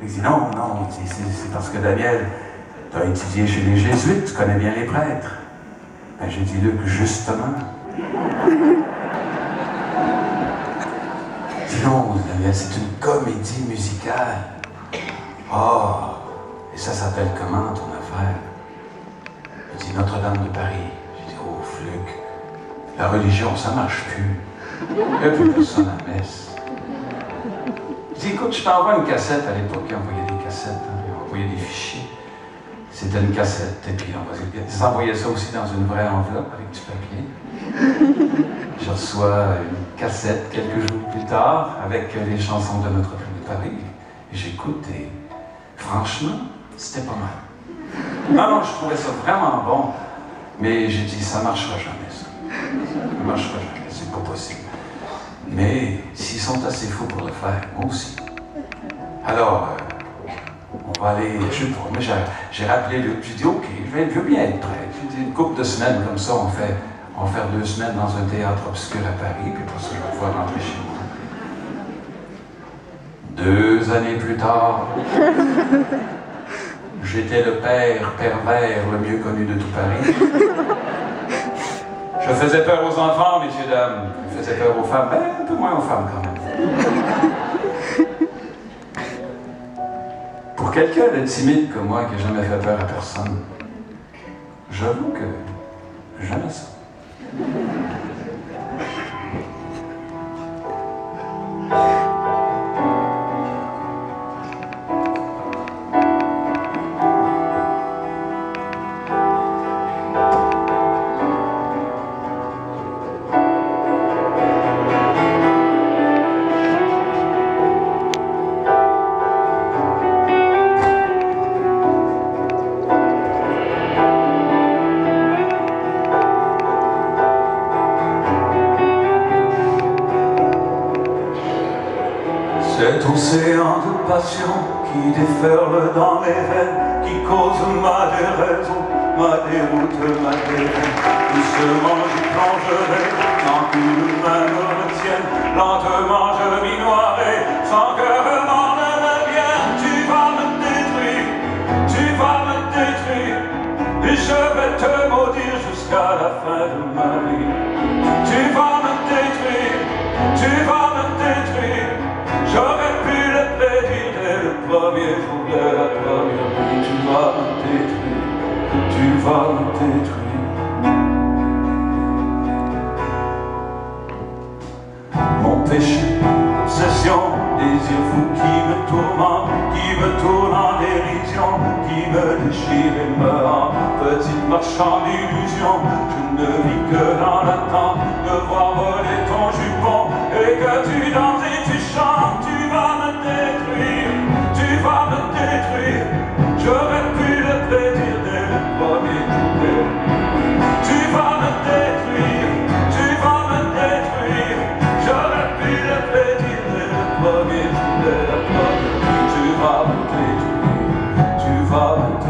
Il dit non, non, c'est parce que Daniel, tu as étudié chez les Jésuites, tu connais bien les prêtres. Ben, j'ai dit, Luc, justement. Il dit non, Daniel, c'est une comédie musicale. Oh, et ça s'appelle comment ton affaire? Il dit Notre-Dame de Paris. J'ai dit, oh, Luc, la religion, ça marche plus. Il n'y a plus personne à la messe. Il dit, écoute, je t'envoie une cassette. À l'époque, ils envoyaient des cassettes, hein, ils envoyaient des fichiers. C'était une cassette, et puis ils envoyaient ça aussi dans une vraie enveloppe avec du papier. Je reçois une cassette quelques jours plus tard avec les chansons de Notre-Dame de Paris. Et j'écoute et franchement, c'était pas mal. Non, non, je trouvais ça vraiment bon, mais j'ai dit, ça marchera jamais, ça. Ça marchera jamais, c'est pas possible. Mais s'ils sont assez fous pour le faire, moi aussi. Alors, on va aller, je sais pas, mais j'ai rappelé Luc, j'ai dit, OK, je veux bien être prêt. J'ai dit, une couple de semaines comme ça, on va faire 2 semaines dans un théâtre obscur à Paris, puis après ça, je vais pouvoir rentrer chez moi. 2 années plus tard, j'étais le père pervers le mieux connu de tout Paris. Je faisais peur aux enfants, messieurs, dames. Je faisais peur aux femmes, ben, un peu moins aux femmes quand même. Pour quelqu'un de timide comme moi, qui n'a jamais fait peur à personne, j'avoue que j'aimais ça. Cet océan de passion qui déferle dans mes veines, qui cause ma déraison, ma déroute, ma déraine. Doucement j'y plongerai, sans que l'humain me retienne. Lentement je m'y noierai, sans que vraiment ne me vienne. Tu vas me détruire, tu vas me détruire, et je vais te maudire jusqu'à la fin de ma vie. Tu vas me détruire, tu vas me détruire. J'aurais pu le prédire dès le premier jour de la première nuit. Tu vas me détruire, tu vas me détruire. Mon péché, obsession, désir fou qui me tourmente, qui me tourne en dérision, qui me déchire et me hante. Petite marchande d'illusions, je ne vis que dans l'attente de voir voler ton jupon et que tu danses et tu chantes. Tu vas me détruire, tu vas me détruire. J'aurais pu le prédire dès le premier jour. Tu vas me détruire, tu vas me détruire. J'aurais pu le prédire dès le premier jour de la première nuit. Tu vas me détruire, tu vas me détruire.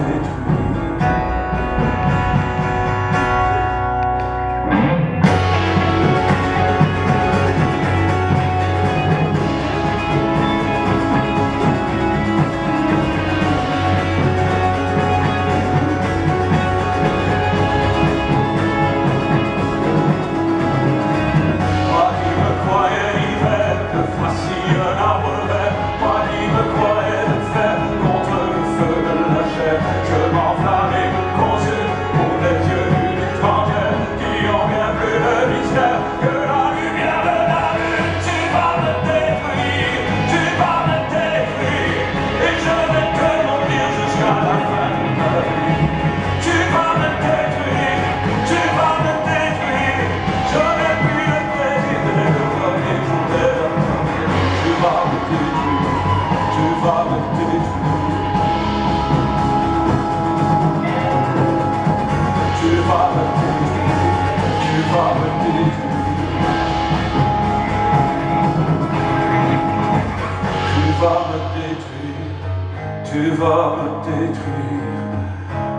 Tu vas me détruire,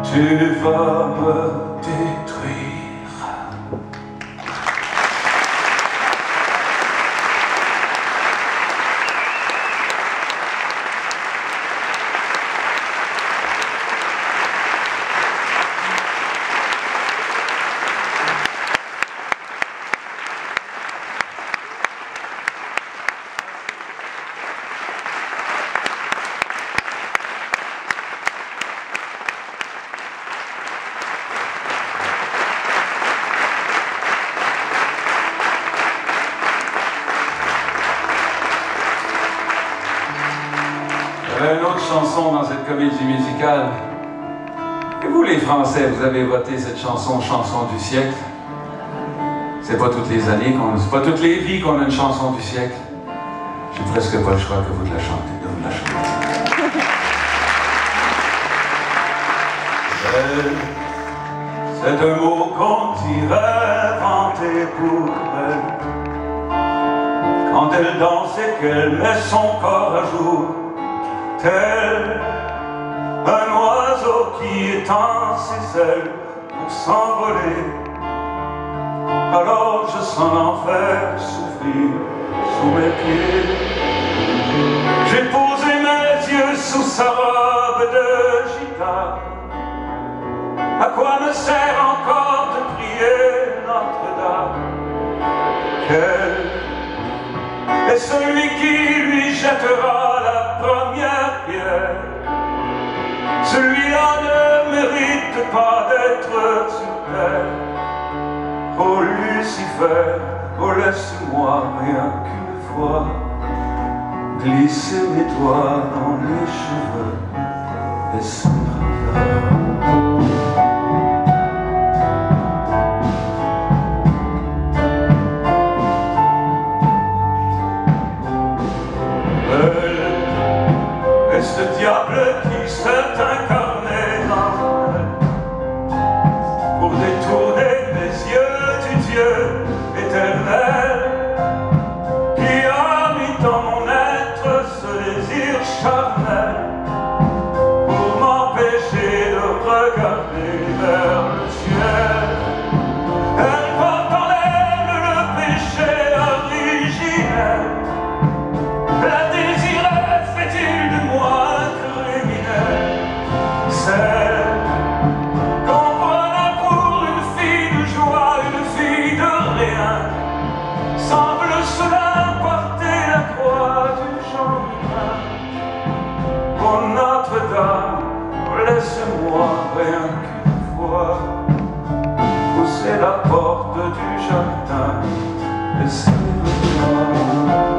tu vas me détruire. Il y avait une autre chanson dans cette comédie musicale. Et vous, les Français, vous avez voté cette chanson, chanson du siècle. C'est pas toutes les années c'est pas toutes les vies qu'on a une chanson du siècle. J'ai presque pas le choix que vous de la chanter, de vous la chanter. C'est un mot qu'on dirait inventé pour elle. Quand elle danse et qu'elle met son corps à jour, tel un oiseau qui étend ses ailes pour s'envoler. Alors je sens l'enfer souffrir sous mes pieds. J'ai posé mes yeux sous sa robe de gitane. À quoi me sert encore de prier Notre-Dame? Quel est celui qui lui jettera la première pierre? Celui-là ne mérite pas d'être sur terre. Oh Lucifer, oh laisse-moi rien qu'une fois glisser mes doigts dans les cheveux et son et ce diable qui s'est incarné dans elle pour détourner mes yeux du Dieu éternel qui a mis dans mon être ce désir charnel pour m'empêcher de regarder vers le ciel. Elle porte en elle le péché originel. La désirait, fait-il de moi un criminel? Celle qu'on prenait pour une fille de joie, une fille de rien, semble cela porter la croix du genre humain. Oh Notre-Dame, laisse-moi rien qu'une fois pousser la porte du jardin, laissez-moi.